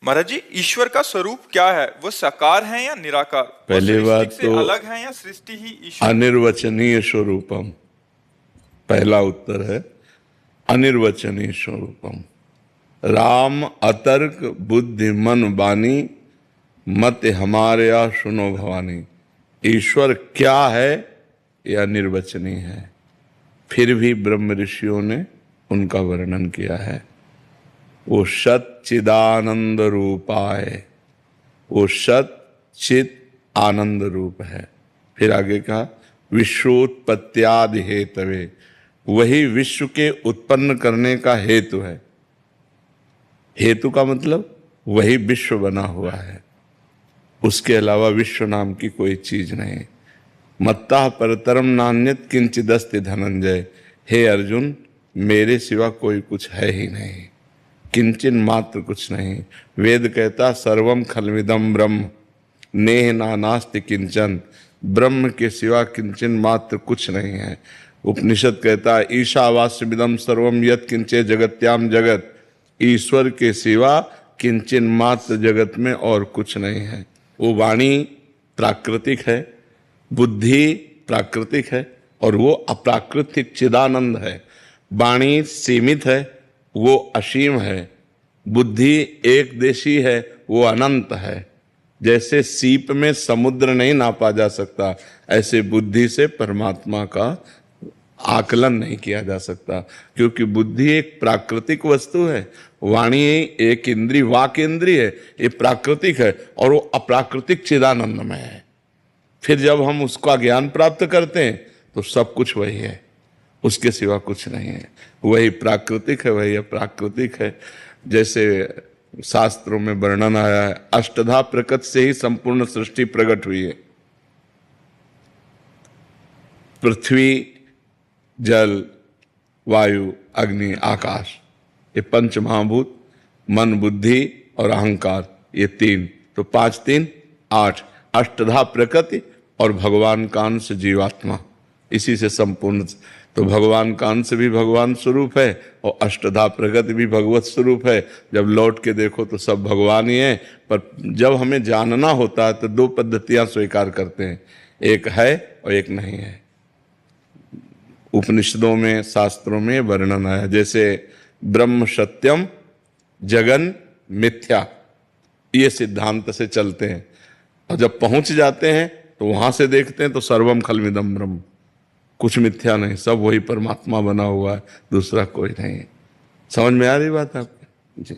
महाराज जी, ईश्वर का स्वरूप क्या है? वो साकार है या निराकार? वो पहली बात सृष्टि से तो अलग है या सृष्टि ही ईश्वर है? अनिर्वचनीय स्वरूपम, पहला उत्तर है अनिर्वचनीय स्वरूपम। राम अतर्क बुद्धि मन वाणी, मत हमारे या सुनो भवानी। ईश्वर क्या है यह निर्वचनीय है, फिर भी ब्रह्म ऋषियों ने उनका वर्णन किया है। वो सच्चिदानंद रूपाय, वो सत चित आनंद रूप है। फिर आगे कहा विश्वोत्पत्त्यादि हेतवे, वही विश्व के उत्पन्न करने का हेतु है। हेतु का मतलब वही विश्व बना हुआ है, उसके अलावा विश्व नाम की कोई चीज नहीं। मत्ता परतरम नान्यत किंचिदस्ति धनंजय, हे अर्जुन मेरे सिवा कोई कुछ है ही नहीं, किंचन मात्र कुछ नहीं। वेद कहता सर्वम खलविदम ब्रह्म, नेह नानास्ति किंचन, ब्रह्म के सिवा किंचन मात्र कुछ नहीं है। उपनिषद कहता ईशावास्यमिदम सर्वम यत् किंचे जगत्याम जगत, ईश्वर के सिवा किंचन मात्र जगत में और कुछ नहीं है। वो वाणी प्राकृतिक है, बुद्धि प्राकृतिक है और वो अप्राकृतिक चिदानंद है। वाणी सीमित है, वो असीम है। बुद्धि एक देशी है, वो अनंत है। जैसे सीप में समुद्र नहीं नापा जा सकता, ऐसे बुद्धि से परमात्मा का आकलन नहीं किया जा सकता, क्योंकि बुद्धि एक प्राकृतिक वस्तु है। वाणी एक इंद्रिय, वाक इंद्रिय है, ये प्राकृतिक है और वो अप्राकृतिक चिदानंदमय है। फिर जब हम उसका ज्ञान प्राप्त करते हैं तो सब कुछ वही है, उसके सिवा कुछ नहीं है। वही प्राकृतिक है, वही अप्राकृतिक है। जैसे शास्त्रों में वर्णन आया है, अष्टधा प्रकृति से ही संपूर्ण सृष्टि प्रकट हुई है। पृथ्वी, जल, वायु, अग्नि, आकाश, ये पंच महाभूत, मन बुद्धि और अहंकार, ये तीन। तो पांच तीन आठ, अष्टधा प्रकृति और भगवान का अंश जीवात्मा, इसी से संपूर्ण। तो भगवान का अंश भी भगवान स्वरूप है और अष्टधा प्रकृति भी भगवत स्वरूप है। जब लौट के देखो तो सब भगवान ही है। पर जब हमें जानना होता है तो दो पद्धतियां स्वीकार करते हैं, एक है और एक नहीं है। उपनिषदों में, शास्त्रों में वर्णन आया, जैसे ब्रह्म सत्यम जगन मिथ्या, ये सिद्धांत से चलते हैं। और जब पहुंच जाते हैं तो वहां से देखते हैं तो सर्वम खलमिदम ब्रह्म, कुछ मिथ्या नहीं, सब वही परमात्मा बना हुआ है, दूसरा कोई नहीं। समझ में आ रही बात आपको जी?